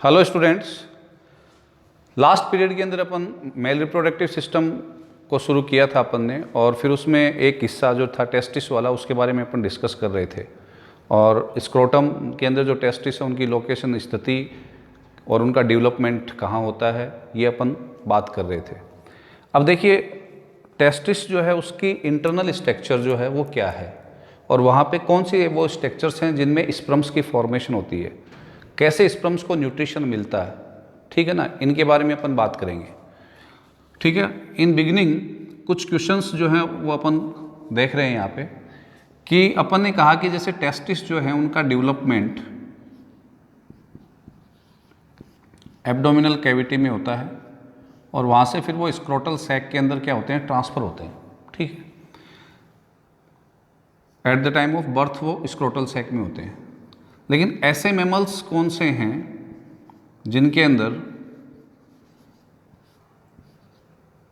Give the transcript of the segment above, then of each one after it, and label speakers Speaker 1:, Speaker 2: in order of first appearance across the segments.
Speaker 1: Hello students, last period के अंदर अपन male reproductive system को शुरू किया था अपन ने, और फिर उसमें एक हिस्सा जो था टेस्टिस वाला, उसके बारे में अपन डिस्कस कर रहे थे। और स्क्रोटम के अंदर जो टेस्टिस है उनकी लोकेशन, स्थिति और उनका डेवलपमेंट कहाँ होता है, ये अपन बात कर रहे थे। अब देखिए, टेस्टिस जो है उसकी इंटरनल स्ट्रक्चर जो है वो क्या है, और वहाँ पे कौन सी वो स्ट्रक्चर्स हैं जिनमें स्पर्म्स की फॉर्मेशन होती है, कैसे स्पर्म्स को न्यूट्रिशन मिलता है, ठीक है ना, इनके बारे में अपन बात करेंगे। ठीक है, इन बिगिनिंग कुछ क्वेश्चंस जो हैं वो अपन देख रहे हैं यहाँ पे, कि अपन ने कहा कि जैसे टेस्टिस जो है उनका डेवलपमेंट एब्डोमिनल कैविटी में होता है, और वहाँ से फिर वो स्क्रोटल सैक के अंदर क्या होते हैं, ट्रांसफ़र होते हैं। ठीक है, at the time of birth वो स्क्रोटल सैक में होते हैं। लेकिन ऐसे मैमल्स कौन से हैं जिनके अंदर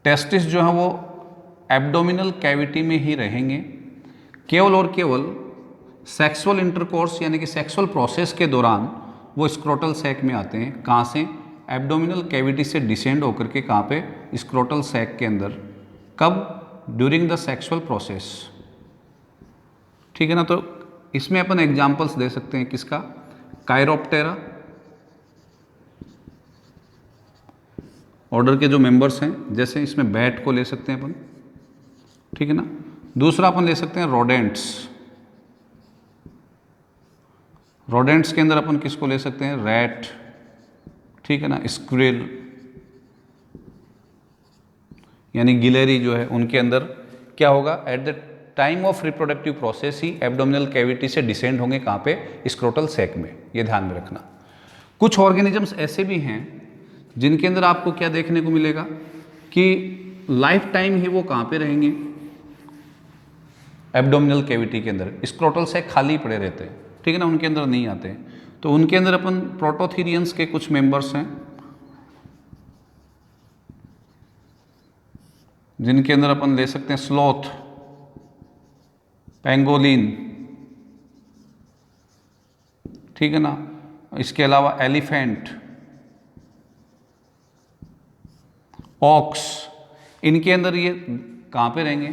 Speaker 1: टेस्टिस जो है वो एब्डोमिनल कैविटी में ही रहेंगे, केवल और केवल सेक्सुअल इंटरकोर्स यानी कि सेक्सुअल प्रोसेस के दौरान वो स्क्रोटल सैक में आते हैं। कहाँ से? एब्डोमिनल कैविटी से डिसेंड होकर के कहाँ पे? स्क्रोटल सैक के अंदर। कब? During the sexual process. ठीक है ना, तो इसमें अपन एग्जाम्पल्स दे सकते हैं किसका? कायरोप्टेरा ऑर्डर के जो मेंबर्स हैं, जैसे इसमें बैट को ले सकते हैं अपन, ठीक है ना। दूसरा अपन ले सकते हैं रोडेंट्स। रोडेंट्स के अंदर अपन किसको ले सकते हैं? रैट, ठीक है ना, स्क्विरल यानी गिलहरी जो है, उनके अंदर क्या होगा? At the time of reproductive process he abdominal cavity से डिसेंड होंगे कहाँ पे? स्क्रोटल सैक में। ये ध्यान में रखना। कुछ ऑर्गेनिजम्स ऐसे भी हैं जिनके अंदर आपको क्या देखने को मिलेगा कि लाइफ टाइम ही वो कहाँ पे रहेंगे? एब्डोमिनल कैविटी के अंदर। स्क्रोटल सैक खाली पड़े रहते हैं, ठीक है ना, उनके अंदर नहीं आते हैं। तो उनके अंदर अपन प्रोटोथीरियंस के कुछ मेंबर्स हैं जिनके अंदर अपन ले सकते हैं स्लॉथ, पेंगोलिन, ठीक है ना, इसके अलावा एलिफेंट, ऑक्स। इनके अंदर ये कहाँ पे रहेंगे?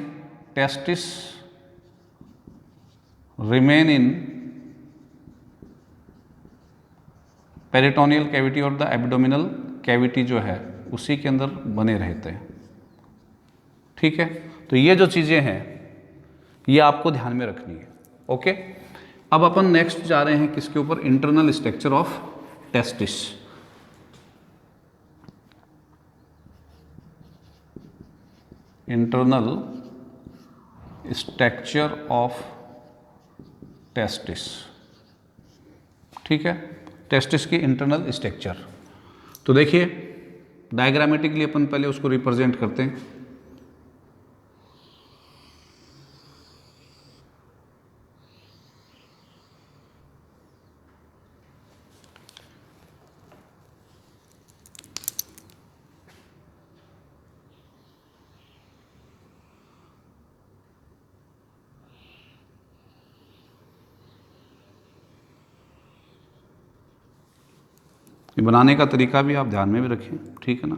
Speaker 1: Testis remain in peritoneal cavity और द एब्डोमिनल कैविटी जो है उसी के अंदर बने रहते हैं। ठीक है, तो ये जो चीज़ें हैं ये आपको ध्यान में रखनी है। ओके, अब अपन नेक्स्ट जा रहे हैं किसके ऊपर? Internal structure of testis. Internal structure of testis, ठीक है, टेस्टिस की इंटरनल स्ट्रक्चर। तो देखिए, डायग्रामेटिकली अपन पहले उसको रिप्रेजेंट करते हैं। बनाने का तरीका भी आप ध्यान में भी रखें, ठीक है ना,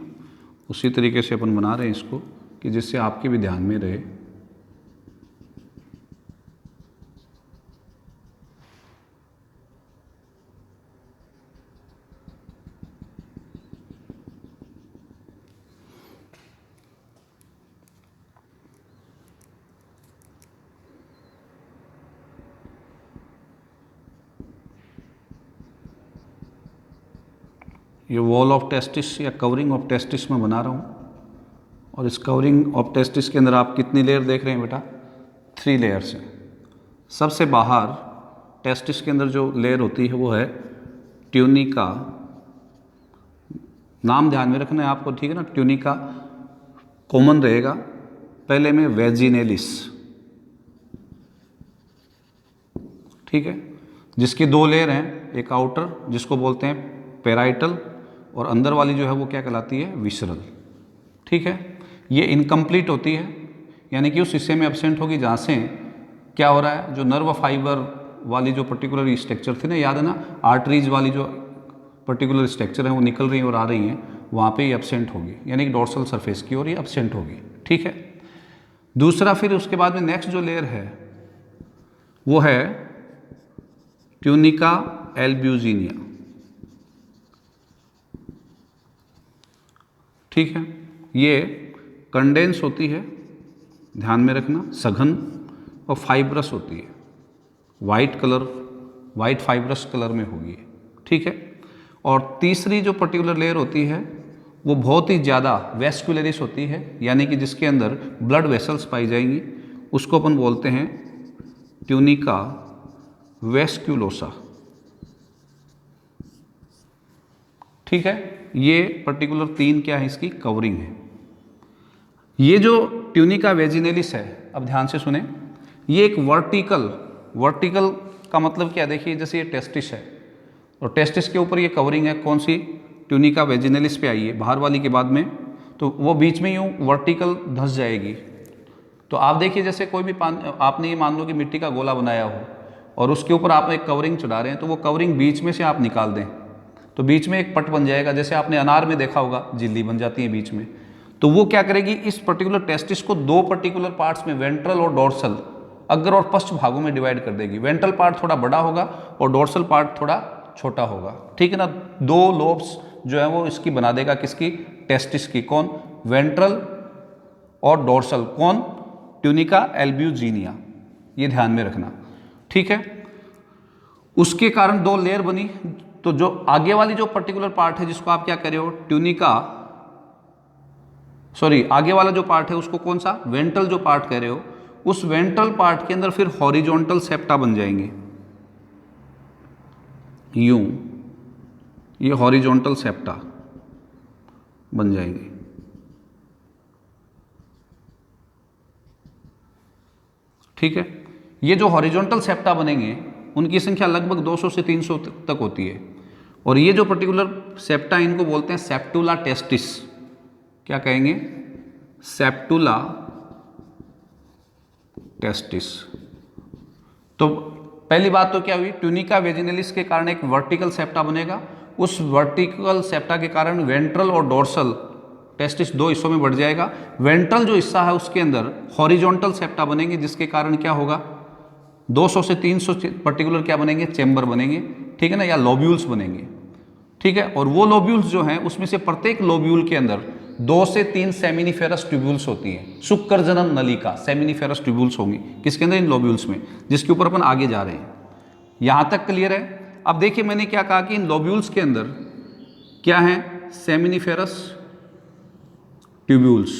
Speaker 1: उसी तरीके से अपन बना रहे हैं इसको कि जिससे आपके भी ध्यान में रहे। ये वॉल ऑफ टेस्टिस या कवरिंग ऑफ टेस्टिस में बना रहा हूँ, और इस कवरिंग ऑफ टेस्टिस के अंदर आप कितनी लेयर देख रहे हैं बेटा? 3 लेयर्स हैं। सबसे बाहर टेस्टिस के अंदर जो लेयर होती है वो है ट्यूनिका। नाम ध्यान में रखना है आपको, ठीक है ना। ट्यूनिका कॉमन रहेगा, पहले में वेजिनेलिस, ठीक है, जिसकी 2 लेयर हैं, एक आउटर जिसको बोलते हैं पेराइटल, और अंदर वाली जो है वो क्या कहलाती है? विसरल। ठीक है, ये इनकम्प्लीट होती है, यानी कि उस हिस्से में एब्सेंट होगी जहाँ से क्या हो रहा है, जो नर्व फाइबर वाली जो पर्टिकुलर स्ट्रक्चर थी ना, याद है ना, आर्टरीज वाली जो पर्टिकुलर स्ट्रक्चर है वो निकल रही हैं और आ रही हैं, वहाँ पे ये एब्सेंट होगी, यानी कि डोर्सल सरफेस की और ये एब्सेंट होगी। ठीक है। दूसरा फिर उसके बाद में नेक्स्ट जो लेयर है वो है ट्यूनिका एल्ब्यूजिनिया। ठीक है। ये कंडेंस होती है, ध्यान में रखना, सघन और फाइब्रस होती है, white colour, white fibrous colour में होगी। ठीक है। और तीसरी जो पर्टिकुलर लेयर होती है वो बहुत ही ज़्यादा वेस्कुलरिस होती है, यानी कि जिसके अंदर ब्लड वेसल्स पाई जाएंगी, उसको अपन बोलते हैं ट्यूनिका वेस्क्यूलोसा। ठीक है। ये पर्टिकुलर 3 क्या है, इसकी कवरिंग है। ये जो ट्यूनिका वेजिनेलिस है, अब ध्यान से सुने, ये एक वर्टिकल का मतलब क्या, देखिए जैसे ये टेस्टिस है और टेस्टिस के ऊपर ये कवरिंग है, कौन सी, ट्यूनिका वेजिनेलिस पे आई है, बाहर वाली के बाद में, तो वो बीच में यूँ वर्टिकल धंस जाएगी। तो आप देखिए जैसे कोई भी आपने ये मान लो कि मिट्टी का गोला बनाया हो और उसके ऊपर आप एक कवरिंग चढ़ा रहे हैं, तो वो कवरिंग बीच में से आप निकाल दें तो बीच में एक पट बन जाएगा, जैसे आपने अनार में देखा होगा झिल्ली बन जाती है बीच में। तो वो क्या करेगी, इस पर्टिकुलर टेस्टिस को 2 पर्टिकुलर पार्ट्स में, वेंट्रल और डोर्सल, अग्र और पश्च भागों में डिवाइड कर देगी। वेंट्रल पार्ट थोड़ा बड़ा होगा और डोर्सल पार्ट थोड़ा छोटा होगा। ठीक है ना। 2 लोब्स जो है वो इसकी बना देगा, किसकी, टेस्टिस की। कौन, वेंट्रल और डोर्सल। कौन, ट्यूनिका एल्ब्यूजिनिया। ये ध्यान में रखना। ठीक है। उसके कारण 2 लेयर बनी। तो जो आगे वाली जो पर्टिकुलर पार्ट है जिसको आप क्या कर रहे हो, आगे वाला जो पार्ट है उसको कौन सा, वेंट्रल जो पार्ट कह रहे हो, उस वेंट्रल पार्ट के अंदर फिर हॉरिजॉन्टल सेप्टा बन जाएंगे, यूं, ये हॉरिजॉन्टल सेप्टा बन जाएंगे। ठीक है। ये जो हॉरिजॉन्टल सेप्टा बनेंगे उनकी संख्या लगभग 200 से 300 तक होती है। और ये जो पर्टिकुलर सेप्टा, इनको बोलते हैं सेप्टुला टेस्टिस। क्या कहेंगे, सेप्टुला टेस्टिस। तो पहली बात तो क्या हुई, ट्यूनिका वेजिनेलिस के कारण एक वर्टिकल सेप्टा बनेगा, उस वर्टिकल सेप्टा के कारण वेंट्रल और डोर्सल टेस्टिस 2 हिस्सों में बढ़ जाएगा। वेंट्रल जो हिस्सा है उसके अंदर हॉरिजॉन्टल सेप्टा बनेंगे, जिसके कारण क्या होगा, 200 से 300 पर्टिकुलर क्या बनेंगे, चेंबर बनेंगे। ठीक है ना, या लोब्यूल्स बनेंगे। ठीक है। और वो लोब्यूल्स जो हैं उसमें से प्रत्येक लोब्यूल के अंदर 2 से 3 सेमिनिफेरस ट्यूब्यूल्स होती हैं। शुक्रजनन नलिका सेमिनिफेरस ट्यूब्यूल्स होंगी किसके अंदर, इन लोब्यूल्स में, जिसके ऊपर अपन आगे जा रहे हैं। यहां तक क्लियर है। अब देखिए मैंने क्या कहा कि इन लोब्यूल्स के अंदर क्या है, सेमिनिफेरस ट्यूब्यूल्स।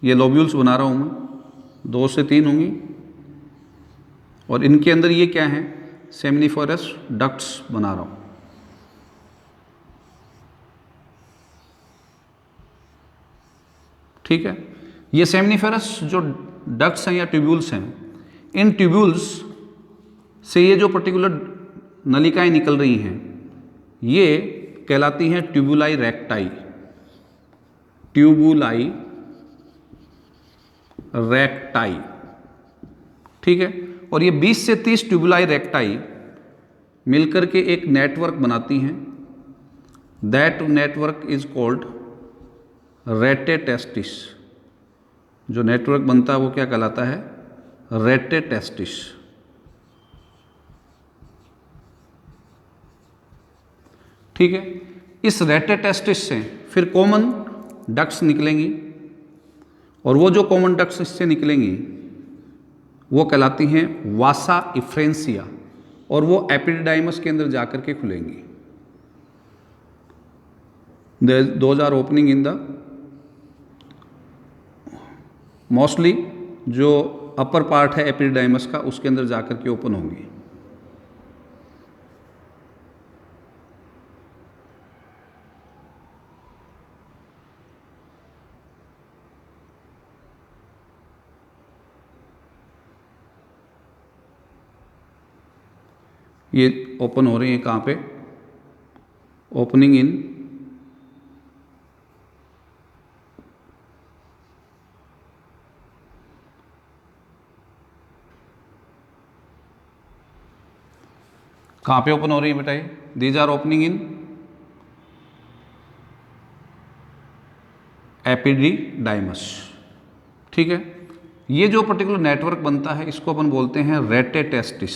Speaker 1: ये लोब्यूल्स बना रहा हूं मैं, 2 से 3 होंगी और इनके अंदर ये क्या है, सेमिनिफेरस डक्ट्स बना रहा हूं। ठीक है। ये सेमिनिफेरस जो डक्ट्स हैं या ट्यूब्यूल्स हैं, इन ट्यूब्यूल्स से ये जो पर्टिकुलर नलिकाएं निकल रही हैं ये कहलाती हैं ट्यूबुलाई रेक्टाई। ट्यूबुलाई रेक्टाई। ठीक है। और ये 20 से 30 ट्यूबुलाई रेक्टाई मिलकर के एक नेटवर्क बनाती हैं। That network is called rete testis. जो नेटवर्क बनता है वो क्या कहलाता है, रेटेटेस्टिस। ठीक है। इस रेटेटेस्टिस से फिर कॉमन डक्ट्स निकलेंगी और वो जो कॉमन डक्ट्स इससे निकलेंगी वो कहलाती हैं वासा इफ्रेंसिया और वो एपिडिडाइमस के अंदर जाकर के खुलेंगी। Those are opening in the mostly जो अपर पार्ट है एपिडिडाइमस का उसके अंदर जाकर के ओपन होंगी। ये ओपन हो रही है कहाँ पे, ओपनिंग इन कहाँ पे ओपन हो रही है बेटा ये? These are opening in epididymis. ठीक है, ये जो पर्टिकुलर नेटवर्क बनता है इसको अपन बोलते हैं रेटेटेस्टिस।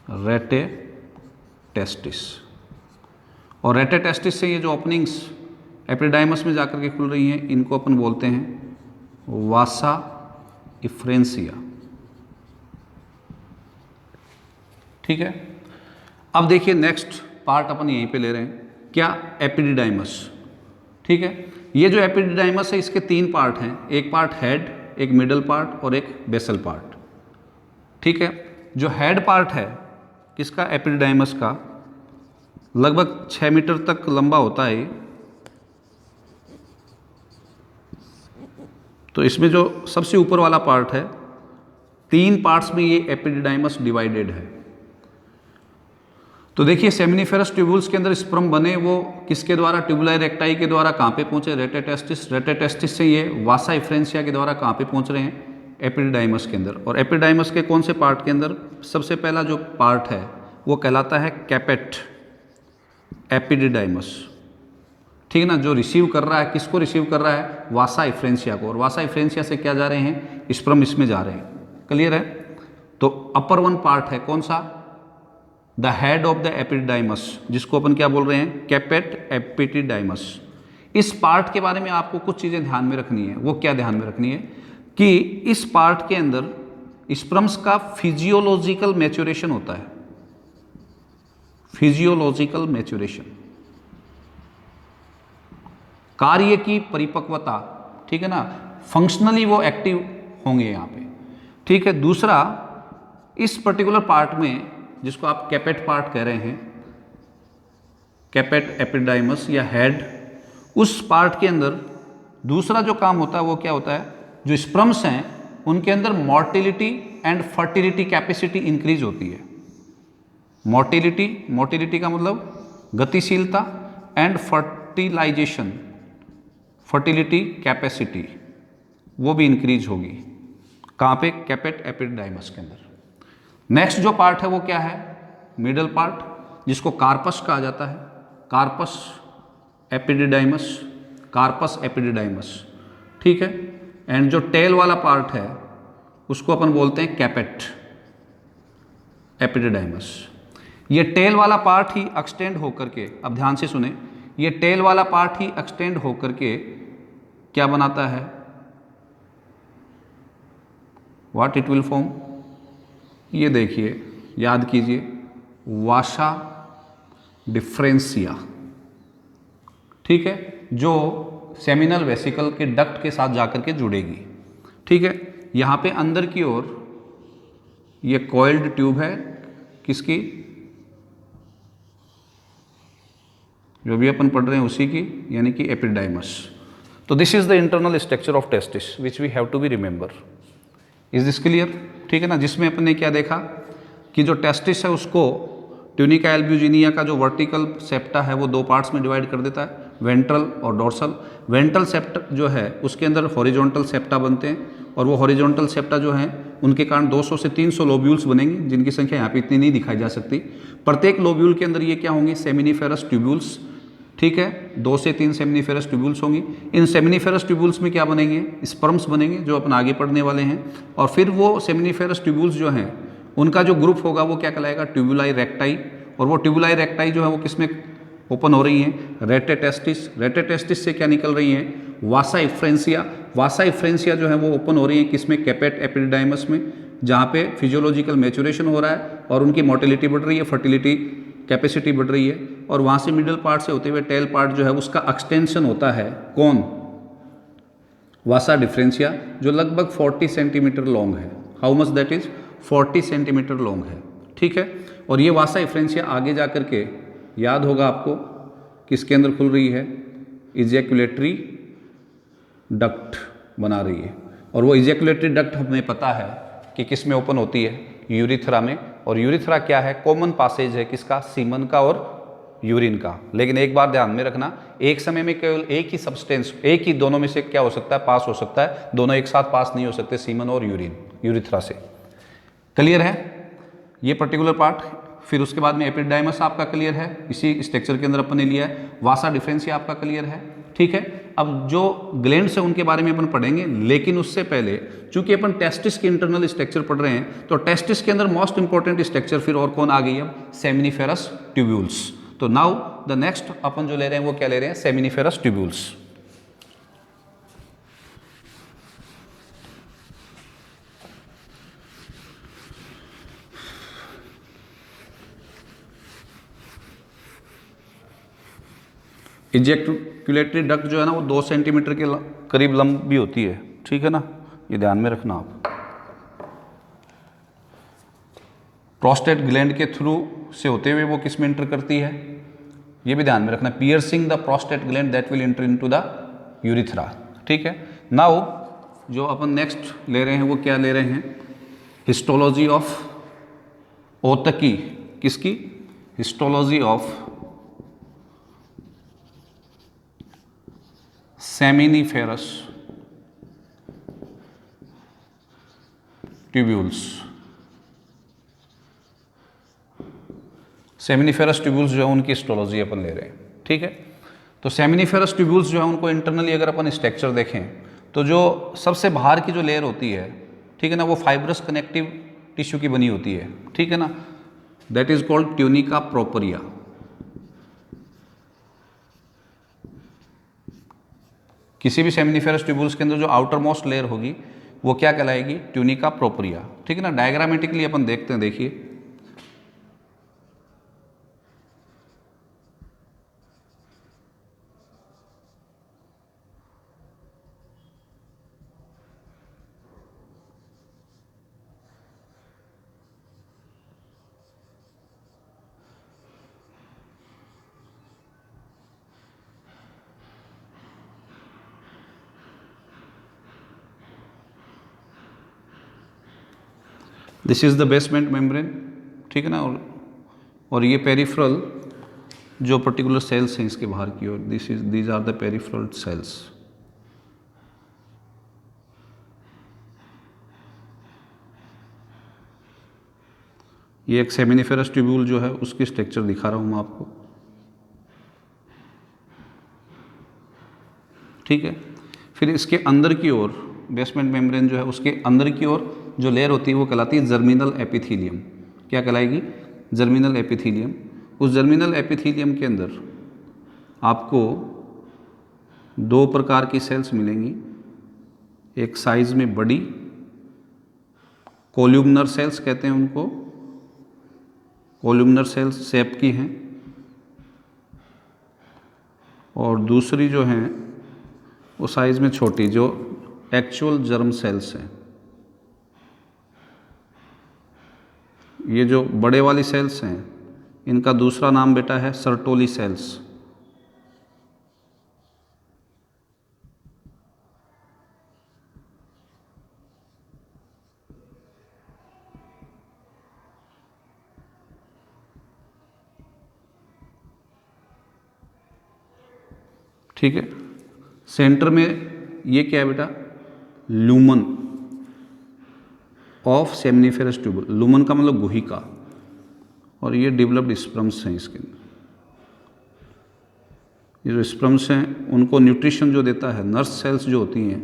Speaker 1: रेटेटेस्टिस, और रेटेटेस्टिस से ये जो ओपनिंग्स एपिडाइमस में जाकर के खुल रही हैं इनको अपन बोलते हैं वासा इफ्रेंसिया। ठीक है, अब देखिए नेक्स्ट पार्ट अपन यहीं पे ले रहे हैं, क्या? एपिडिडाइमस। ठीक है, ये जो एपिडिडाइमस है इसके 3 पार्ट हैं, एक पार्ट हेड, एक मिडल पार्ट और एक बेसल पार्ट। ठीक है, जो हेड पार्ट है किसका? एपिडिडाइमस का, लगभग 6 मीटर तक लंबा होता है ये। तो इसमें जो सबसे ऊपर वाला पार्ट है, 3 पार्ट्स में ये एपिडिडाइमस डिवाइडेड है। तो देखिए सेमिनिफेरस ट्यूब्यूल्स के अंदर स्पर्म बने वो किसके द्वारा? ट्यूबुलाई रेक्टाई के द्वारा कहाँ पे पहुंचे? रेटेटेस्टिस। रेटेटेस्टिस से ये वासा इफ्रेंसिया के द्वारा कहाँ पे पहुंच रहे हैं? एपिडिडाइमस के अंदर। और एपिडिडाइमस के कौन से पार्ट के अंदर? सबसे पहला जो पार्ट है वो कहलाता है कैपेट एपिडिडाइमस। ठीक है ना, जो रिसीव कर रहा है, किसको रिसीव कर रहा है? वासा इफ्रेंसिया को। और वासा इफ्रेंसिया से क्या जा रहे हैं? स्पर्म इसमें जा रहे हैं। क्लियर है? तो अपर वन पार्ट है कौन सा? The head of the epididymis, जिसको अपन क्या बोल रहे हैं? कैपेट एपिडिडाइमस। इस पार्ट के बारे में आपको कुछ चीज़ें ध्यान में रखनी है। वो क्या ध्यान में रखनी है? कि इस पार्ट के अंदर स्पर्म्स का फिजियोलॉजिकल मैच्योरेशन होता है। फिजियोलॉजिकल मैच्योरेशन, कार्य की परिपक्वता। ठीक है ना, फंक्शनली वो एक्टिव होंगे यहाँ पे। ठीक है, दूसरा इस पर्टिकुलर पार्ट में जिसको आप कैपेट पार्ट कह रहे हैं, कैपेट एपिडिडाइमस या हेड, उस पार्ट के अंदर दूसरा जो काम होता है वो क्या होता है? जो स्पर्म्स हैं उनके अंदर motility and fertility capacity increase होती है। मोटिलिटी का मतलब गतिशीलता, एंड फर्टिलाइजेशन, फर्टिलिटी कैपेसिटी वो भी इंक्रीज होगी। कहाँ पे? कैपेट एपिडिडाइमस के अंदर। नेक्स्ट जो पार्ट है वो क्या है? मिडल पार्ट, जिसको कार्पस कहा जाता है। Corpus epididymis, corpus epididymis. ठीक है, एंड जो टेल वाला पार्ट है उसको अपन बोलते हैं कैपेट एपिडिडाइमस। ये टेल वाला पार्ट ही एक्सटेंड होकर के, अब ध्यान से सुने, ये टेल वाला पार्ट ही एक्सटेंड होकर के क्या बनाता है? What it will form? ये देखिए, याद कीजिए, वासा डिफ्रेंसिया। ठीक है, जो सेमिनल वेसिकल के डक्ट के साथ जाकर के जुड़ेगी। ठीक है, यहाँ पे अंदर की ओर ये कॉइल्ड ट्यूब है किसकी? जो भी अपन पढ़ रहे हैं उसी की, यानी कि एपिडिडाइमस। तो this is the internal structure of testis which we have to be remember. Is this clear? ठीक है ना, जिसमें अपन ने क्या देखा कि जो टेस्टिस है उसको ट्यूनिका एल्ब्यूजिनिया का जो वर्टिकल सेप्टा है वो 2 पार्ट्स में डिवाइड कर देता है, वेंट्रल और डोर्सल। वेंट्रल सेप्टा जो है उसके अंदर हॉरिजॉन्टल सेप्टा बनते हैं, और वो हॉरिजॉन्टल सेप्टा जो हैं उनके कारण 200 से 300 लोब्यूल्स बनेंगे, जिनकी संख्या यहाँ पे इतनी नहीं दिखाई जा सकती। प्रत्येक लोब्यूल के अंदर ये क्या होंगे? Seminiferous tubules. ठीक है, 2 से 3 सेमिनिफेरस ट्यूब्यूल्स होंगी। इन सेमिनिफेरस ट्यूब्यूल्स में क्या बनेंगे? स्पर्म्स बनेंगे, जो अपन आगे पढ़ने वाले हैं। और फिर वो सेमिनिफेरस ट्यूब्यूल्स जो हैं उनका जो ग्रुप होगा वो क्या कहलाएगा? ट्यूबुलाई रेक्टाई। और वो ट्यूबुलाई रेक्टाई जो है वो किसमें ओपन हो रही हैं? रेटेटेस्टिस। रेटेटेस्टिस से क्या निकल रही हैं? वासा इफ्रेंसिया। वासा इफ्रेंसिया जो है वो ओपन हो रही है किसमें? कैपेट एपिडिडाइमस में, जहाँ पे फिजियोलॉजिकल मैच्योरेशन हो रहा है और उनकी मोटिलिटी बढ़ रही है, फर्टिलिटी कैपेसिटी बढ़ रही है। और वहाँ से मिडल पार्ट से होते हुए टेल पार्ट जो है उसका एक्सटेंशन होता है। कौन? वासा डिफ्रेंसिया, जो लगभग 40 सेंटीमीटर लॉन्ग है। How much that is? 40 centimetre long है। ठीक है, और ये वासा इफ्रेंसिया आगे जा कर के, याद होगा आपको, किसके अंदर खुल रही है? इजैकुलेटरी डक्ट बना रही है। और वो इजैकुलेटरी डक्ट हमें पता है कि किस में ओपन होती है? यूरिथ्रा में। और यूरिथ्रा क्या है? कॉमन पासेज है किसका? सीमन का और यूरिन का। लेकिन एक बार ध्यान में रखना, एक समय में केवल एक ही सब्सटेंस, एक ही दोनों में से क्या हो सकता है? पास हो सकता है। दोनों एक साथ पास नहीं हो सकते, सीमन और यूरिन, यूरिथ्रा से। क्लियर है ये पर्टिकुलर पार्ट? फिर उसके बाद में एपिडाइमस आपका क्लियर है, इसी स्ट्रक्चर के अंदर अपन ने लिया है। वासा डिफरेंशिया आपका क्लियर है, ठीक है। अब जो ग्लैंड्स है उनके बारे में अपन पढ़ेंगे, लेकिन उससे पहले चूंकि अपन टेस्टिस के इंटरनल स्ट्रक्चर पढ़ रहे हैं, तो टेस्टिस के अंदर मोस्ट इंपॉर्टेंट स्ट्रक्चर फिर और कौन आ गई अब, सेमिनिफेरस ट्यूब्यूल्स। तो नाउ द नेक्स्ट अपन जो ले रहे हैं वो क्या ले रहे हैं, सेमिनिफेरस ट्यूब्यूल्स। इजेक्युलेटरी डक्ट जो है ना वो 2 सेंटीमीटर के करीब लंबी होती है, ठीक है ना, ये ध्यान में रखना आप। प्रोस्टेट ग्लैंड के थ्रू से होते हुए वो किस में इंटर करती है, ये भी ध्यान में रखना, piercing the prostate gland that will enter into the urethra, ठीक है। नाउ जो अपन नेक्स्ट ले रहे हैं वो क्या ले रहे हैं, हिस्टोलॉजी ऑफ ओतकी, किसकी, histology of seminiferous tubules. Seminiferous tubules जो है उनकी हिस्टोलॉजी अपन ले रहे हैं, ठीक है। तो सेमिनिफेरस ट्यूब्यूल्स जो है उनको इंटरनली अगर अपन स्ट्रक्चर देखें तो जो सबसे बाहर की जो लेयर होती है, ठीक है ना, वो फाइब्रस कनेक्टिव टिश्यू की बनी होती है, ठीक है ना, दैट इज कॉल्ड ट्यूनिका प्रोपरिया। किसी भी सेमिनिफेरस ट्यूब्यूल्स के अंदर जो आउटर मोस्ट लेयर होगी वो क्या कहलाएगी, ट्यूनिका प्रोपरिया, ठीक है ना। डायग्रामेटिकली अपन देखते हैं, देखिए this is the basement membrane, ठीक है ना, और ये पेरिफेरल जो पर्टिकुलर सेल्स हैं इसके बाहर की ओर, these are the peripheral cells. ये एक सेमिनिफेरस ट्यूब्यूल जो है उसकी स्ट्रक्चर दिखा रहा हूँ मैं आपको, ठीक है। फिर इसके अंदर की ओर बेसमेंट मेम्ब्रेन जो है उसके अंदर की ओर जो लेयर होती है वो कहलाती है जर्मिनल एपिथीलियम। क्या कहलाएगी, जर्मिनल एपिथीलियम। उस जर्मिनल एपिथीलियम के अंदर आपको 2 प्रकार की सेल्स मिलेंगी, एक साइज में बड़ी, कोल्यूमनर सेल्स कहते हैं उनको, कोल्यूमनर सेल्स शेप की हैं, और दूसरी जो हैं वो साइज में छोटी, जो एक्चुअल जर्म सेल्स हैं। ये जो बड़े वाली सेल्स हैं इनका दूसरा नाम बेटा है सर्टोली सेल्स। ठीक है, सेंटर में ये क्या है बेटा, lumen of seminiferous tubule. Lumen का मतलब गुहिका, और ये डेवलप्ड स्पर्म्स हैं इसके अंदर। ये जो स्पर्म्स हैं उनको न्यूट्रिशन जो देता है, नर्स सेल्स जो होती हैं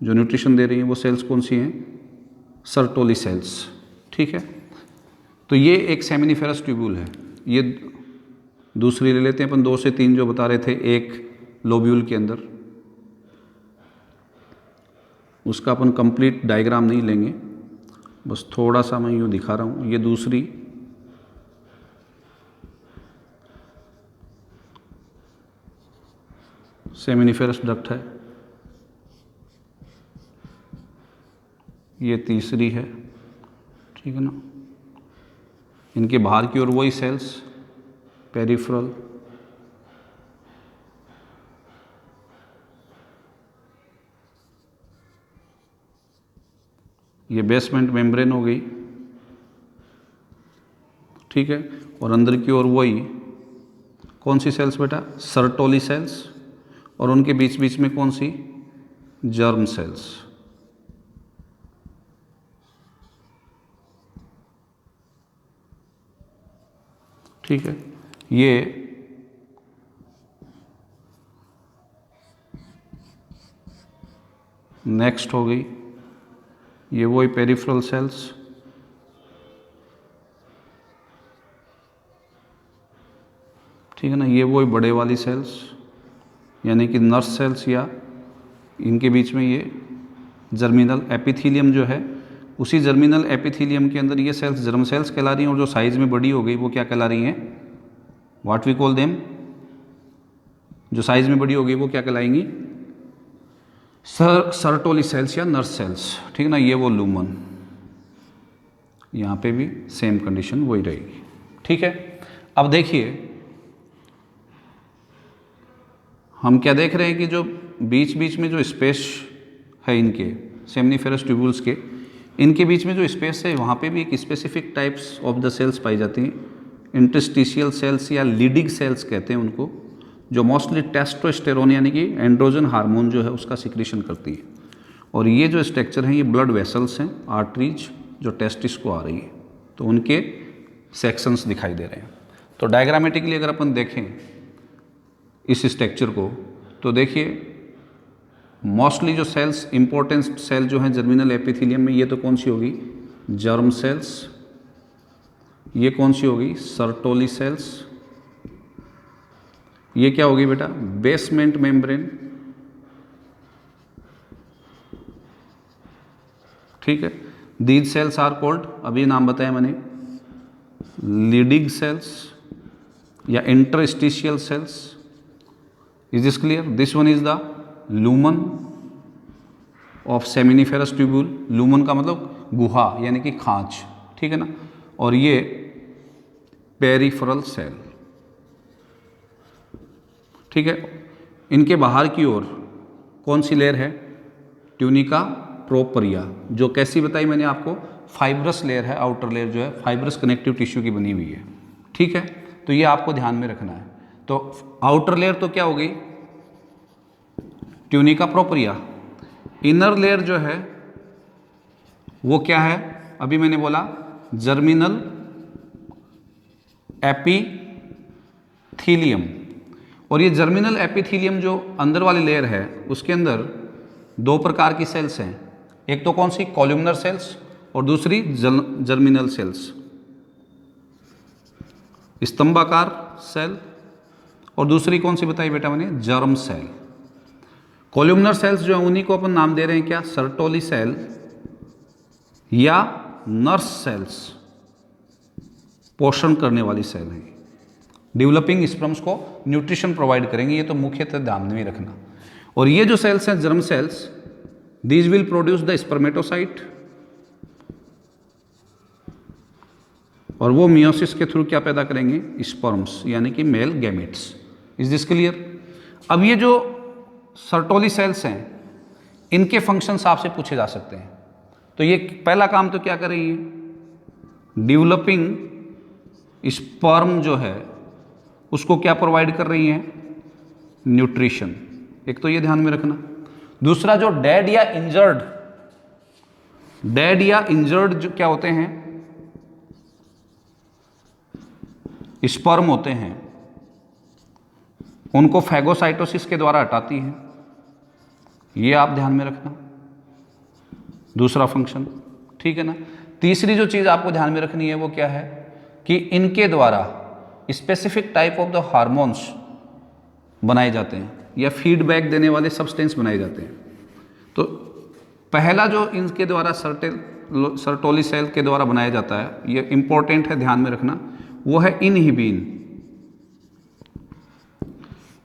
Speaker 1: जो न्यूट्रिशन दे रही हैं, वो सेल्स कौन सी हैं, सर्टोली सेल्स, ठीक है। तो ये एक सेमिनिफेरस ट्यूब्यूल है। ये दूसरी ले लेते हैं अपन, 2 से 3 जो बता रहे थे एक लोब्यूल के अंदर, उसका अपन कंप्लीट डायग्राम नहीं लेंगे, बस थोड़ा सा मैं यूँ दिखा रहा हूँ। ये दूसरी सेमिनिफेरस डक्ट है, ये तीसरी है, ठीक है ना। इनके बाहर की ओर वही सेल्स, पेरिफेरल, ये बेसमेंट मेम्ब्रेन हो गई, ठीक है। और अंदर की ओर वही कौन सी सेल्स बेटा, सर्टोली सेल्स, और उनके बीच बीच में कौन सी, जर्म सेल्स। ठीक है, ये नेक्स्ट हो गई, ये वही पेरिफेरल सेल्स, ठीक है ना, ये वही बड़े वाली सेल्स यानी कि नर्व सेल्स, या इनके बीच में ये जर्मिनल एपिथेलियम जो है, उसी जर्मिनल एपिथेलियम के अंदर ये सेल्स जर्म सेल्स कहला रही हैं, और जो साइज में बड़ी हो गई वो क्या कहला रही हैं, व्हाट वी कॉल देम, जो साइज में बड़ी हो गई वो क्या कहलाएंगी, सर्टोली सेल्स या नर्व सेल्स, ठीक है ना, ये वो लूमन, यहाँ पे भी सेम कंडीशन वही रहेगी, ठीक है। अब देखिए हम क्या देख रहे हैं कि जो बीच बीच में जो स्पेस है इनके सेमनीफेरस ट्यूबुल्स के, इनके बीच में जो स्पेस है वहाँ पे भी एक specific types of the cells पाई जाती हैं, इंटरस्टिशियल सेल्स या लीडिंग सेल्स कहते हैं उनको, जो मोस्टली टेस्टोस्टेरोन यानी कि एंड्रोजन हार्मोन जो है उसका सिक्रीशन करती है। और ये जो स्ट्रक्चर हैं ये ब्लड वेसल्स हैं, आर्टरीज जो टेस्टिस को आ रही है, तो उनके सेक्शंस दिखाई दे रहे हैं। तो डायग्रामेटिकली अगर अपन देखें इस स्ट्रक्चर को, तो देखिए मोस्टली जो सेल्स इंपॉर्टेंट सेल जो हैं जर्मिनल एपिथेलियम में, ये तो कौन सी होगी, जर्म सेल्स, ये कौन सी होगी, सर्टोली सेल्स, ये क्या होगी बेटा, बेसमेंट मेम्ब्रेन, ठीक है। दीज सेल्स आर कॉल्ड, अभी नाम बताया मैंने, लीडिंग सेल्स या interstitial cells. Is this clear? This one is the lumen of seminiferous tubule. Lumen का मतलब गुहा यानी कि खांच, ठीक है ना। और ये पेरिफेरल सेल, ठीक है। इनके बाहर की ओर कौन सी लेयर है, ट्यूनिका प्रोपरिया, जो कैसी बताई मैंने आपको, फाइब्रस लेयर है, आउटर लेयर जो है फाइब्रस कनेक्टिव टिश्यू की बनी हुई है, ठीक है। तो ये आपको ध्यान में रखना है। तो आउटर लेयर तो क्या हो गई, ट्यूनिका प्रोपरिया। इनर लेयर जो है वो क्या है, अभी मैंने बोला जर्मिनल एपिथेलियम। और ये जर्मिनल एपिथेलियम जो अंदर वाली लेयर है उसके अंदर दो प्रकार की सेल्स हैं, एक तो कौन सी, कॉलमनर सेल्स, और दूसरी जर्मिनल सेल्स, स्तंभाकार सेल, और दूसरी कौन सी बताई बेटा मैंने, जर्म सेल। कॉलमनर सेल्स जो है उन्हीं को अपन नाम दे रहे हैं क्या, सर्टोली सेल या नर्व सेल्स, पोषण करने वाली सेल है, डेवलपिंग स्पर्म्स को न्यूट्रिशन प्रोवाइड करेंगे, ये तो मुख्यतः ध्यान में रखना। और ये जो सेल्स हैं germ cells, these will produce the spermatocyte, और वो मियोसिस के थ्रू क्या पैदा करेंगे, स्पर्म्स यानी कि male gametes. Is this clear? अब ये जो सर्टोली सेल्स हैं इनके फंक्शंस आपसे पूछे जा सकते हैं। तो ये पहला काम तो क्या कर रही है, डेवलपिंग स्पर्म जो है उसको क्या प्रोवाइड कर रही हैं, न्यूट्रिशन। एक तो ये ध्यान में रखना। दूसरा जो डेड या इंजर्ड जो क्या होते हैं, स्पर्म होते हैं, उनको फैगोसाइटोसिस के द्वारा हटाती है, ये आप ध्यान में रखना, दूसरा फंक्शन, ठीक है ना। तीसरी जो चीज़ आपको ध्यान में रखनी है वो क्या है कि इनके द्वारा specific type of the hormones बनाए जाते हैं या फीडबैक देने वाले सब्सटेंस बनाए जाते हैं। तो पहला जो इनके द्वारा सर्टोली सेल के द्वारा बनाया जाता है, ये इंपॉर्टेंट है, ध्यान में रखना, वो है इनहिबिन।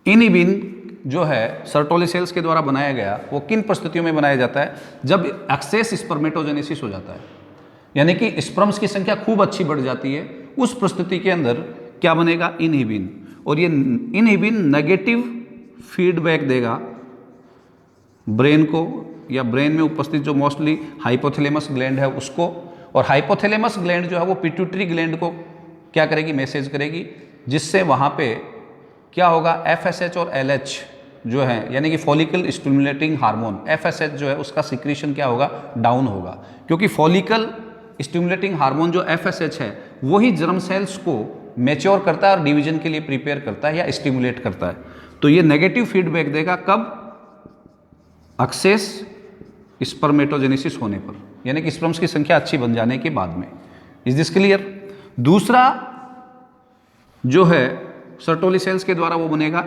Speaker 1: इनहिबिन जो है सर्टोली सेल्स के द्वारा बनाया गया, वो किन परिस्थितियों में बनाया जाता है, जब एक्सेस स्पर्मेटोजेनेसिस हो जाता है, यानी कि स्पर्म्स की संख्या खूब अच्छी बढ़ जाती है, उस परिस्थिति के अंदर क्या बनेगा, इनहिबिन। और ये इनहिबिन नेगेटिव फीडबैक देगा ब्रेन को, या ब्रेन में उपस्थित जो मोस्टली हाइपोथैलेमस ग्लैंड है उसको, और हाइपोथैलेमस ग्लैंड जो है वो पिट्यूटरी ग्लैंड को क्या करेगी, मैसेज करेगी, जिससे वहाँ पे क्या होगा, FSH और LH जो है यानी कि फॉलिकल स्टिमुलेटिंग हार्मोन, FSH जो है उसका सिक्रीशन क्या होगा, डाउन होगा, क्योंकि फॉलिकल स्टिमुलेटिंग हार्मोन जो FSH है वही जर्म सेल्स को मैच्योर करता है और डिवीजन के लिए प्रिपेयर करता है या स्टिमुलेट करता है। तो ये नेगेटिव फीडबैक देगा कब? एक्सेस स्पर्मेटोजेनेसिस होने पर, यानी कि स्पर्म्स की संख्या अच्छी बन जाने के बाद में। Is this clear? दूसरा जो है सर्टोली सेल्स के द्वारा वो बनेगा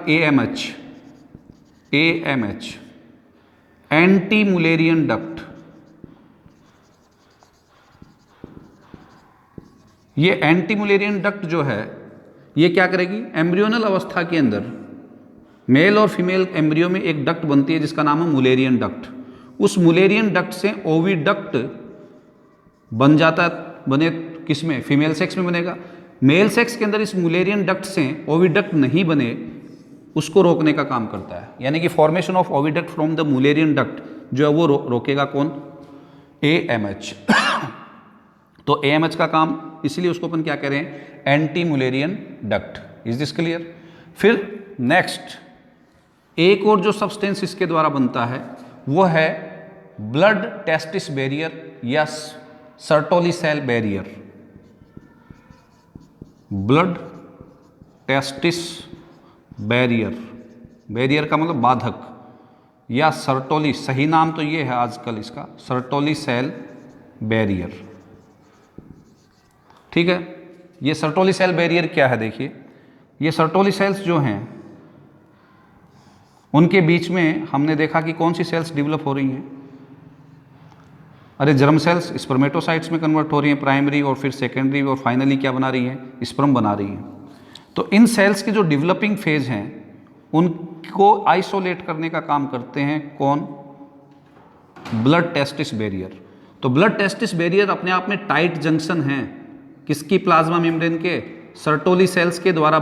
Speaker 1: AMH, एंटी मुलेरियन डक्ट। ये एंटी मुलेरियन डक्ट जो है ये क्या करेगी? एम्ब्रियोनल अवस्था के अंदर मेल और फीमेल एम्ब्रियो में एक डक्ट बनती है जिसका नाम है मुलेरियन डक्ट। उस मुलेरियन डक्ट से ओविडक्ट बन जाता, बने किसमें? फीमेल सेक्स में बनेगा। मेल सेक्स के अंदर इस मुलेरियन डक्ट से ओविडक्ट नहीं बने, उसको रोकने का काम करता है, यानी कि formation of oviduct from the Mullerian duct जो है वो रोकेगा कौन? AMH। तो AMH का काम, इसलिए उसको अपन क्या कह रहे हैं? Anti Mullerian duct. Is this clear? फिर नेक्स्ट एक और जो सब्सटेंस इसके द्वारा बनता है वो है ब्लड टेस्टिस बैरियर या Sertoli cell barrier. Blood testis barrier, barrier का मतलब बाधक, या सर्टोली, सही नाम तो ये है आजकल इसका, सर्टोली सेल बैरियर। ठीक है, ये सर्टोली सेल बैरियर क्या है? देखिए, ये सर्टोली सेल्स जो हैं उनके बीच में हमने देखा कि कौन सी सेल्स डेवलप हो रही हैं? अरे जर्म सेल्स स्पर्मेटोसाइट्स में कन्वर्ट हो रही हैं, प्राइमरी और फिर सेकेंडरी, और फाइनली क्या बना रही हैं? स्पर्म बना रही हैं। तो इन सेल्स के जो डेवलपिंग फेज हैं उनको आइसोलेट करने का काम करते हैं कौन? Blood testis barrier. तो ब्लड टेस्टिस बैरियर अपने आप में टाइट जंक्शन है किसकी? प्लाज्मा मेम्ब्रेन के, सर्टोली सेल्स के द्वारा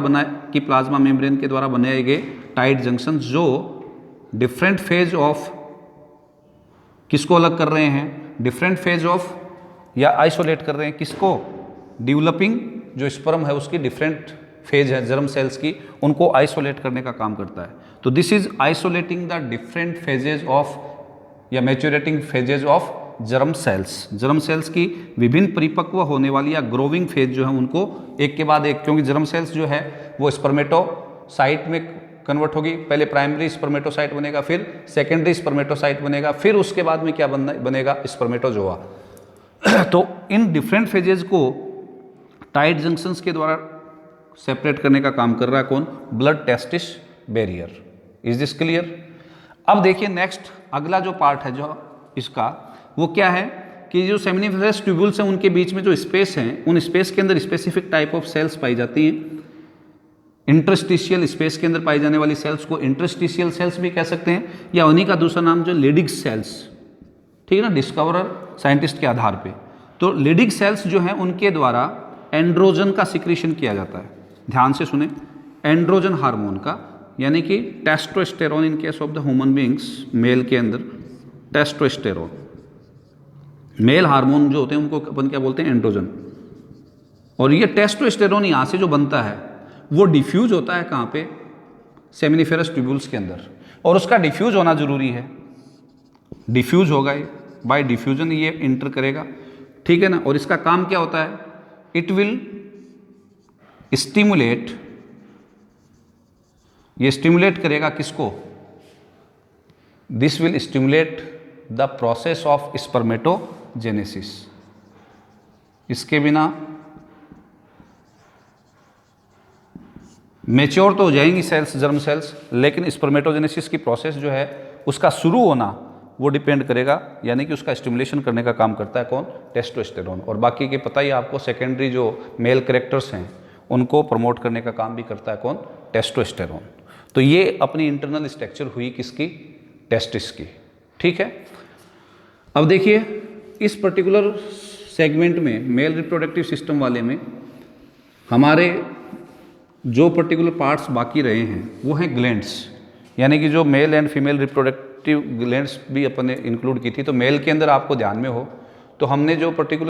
Speaker 1: की प्लाज्मा मेम्ब्रेन के द्वारा बनाए गए टाइट जंक्शन जो डिफरेंट फेज ऑफ किसको अलग कर रहे हैं? डिफरेंट फेज ऑफ, या आइसोलेट कर रहे हैं किसको? डेवलपिंग जो स्पर्म है उसकी डिफरेंट फेज है जर्म सेल्स की, उनको आइसोलेट करने का काम करता है। तो this is isolating the different phases of या maturating phases of germ cells. Germ cells की विभिन्न परिपक्व होने वाली या ग्रोविंग फेज जो है उनको एक के बाद एक, क्योंकि जर्म सेल्स जो है वो स्पर्मेटोसाइट में कन्वर्ट होगी, पहले प्राइमरी स्पर्मेटोसाइट बनेगा, फिर सेकेंडरी स्पर्मेटोसाइट बनेगा, फिर उसके बाद में क्या बनेगा? स्पर्मेटोजोआ। तो इन डिफरेंट फेजेस को टाइट जंक्शंस के द्वारा सेपरेट करने का काम कर रहा है कौन? Blood testis barrier. Is this clear? अब देखिए नेक्स्ट अगला जो पार्ट है जो इसका, वो क्या है कि जो सेमिनिफेरस ट्यूब्यूल्स हैं उनके बीच में जो स्पेस हैं, उन स्पेस के अंदर स्पेसिफिक टाइप ऑफ सेल्स पाई जाती हैं। इंटरस्टिशियल स्पेस के अंदर पाई जाने वाली सेल्स को इंटरस्टिशियल सेल्स भी कह सकते हैं, या उन्हीं का दूसरा नाम जो लिडिग सेल्स, ठीक है ना, डिस्कवरर साइंटिस्ट के आधार पे। तो लिडिग सेल्स जो हैं उनके द्वारा एंड्रोजन का सिक्रीशन किया जाता है। ध्यान से सुने, एंड्रोजन हार्मोन का, यानी कि testosterone in case of the human beings, male के अंदर टेस्टोस्टेरोन, मेल हार्मोन जो होते हैं उनको अपन क्या बोलते हैं? एंड्रोजन। और ये टेस्टोस्टेरोन यहाँ से जो बनता है वो डिफ्यूज होता है कहाँ पे? सेमिनिफेरस ट्यूब्यूल्स के अंदर, और उसका डिफ्यूज होना जरूरी है। डिफ्यूज होगा, ये बाय डिफ्यूजन ये इंटर करेगा, ठीक है ना। और इसका काम क्या होता है? इट विल स्टिमुलेट, ये स्टिमुलेट करेगा किसको? This will stimulate the process of spermatogenesis. इसके बिना मैच्योर तो हो जाएंगी सेल्स, जर्म सेल्स, लेकिन स्पर्मेटोजेनेसिस की प्रोसेस जो है उसका शुरू होना वो डिपेंड करेगा, यानी कि उसका स्टिमुलेशन करने का काम करता है कौन? टेस्टोस्टेरोन। और बाकी के पता ही आपको सेकेंडरी जो मेल कैरेक्टर्स हैं उनको प्रमोट करने का काम भी करता है कौन? टेस्टोस्टेरोन। तो ये अपनी इंटरनल स्ट्रक्चर हुई किसकी? टेस्टिस की, ठीक है। अब देखिए इस पर्टिकुलर सेगमेंट में, मेल रिप्रोडक्टिव सिस्टम वाले में, हमारे जो पर्टिकुलर पार्ट्स बाकी रहे हैं वो हैं ग्लैंड्स, यानी कि जो male and female reproductive glands भी अपन ने इंक्लूड की थी। तो मेल के अंदर आपको ध्यान में हो तो हमने जो पर्टिकुलर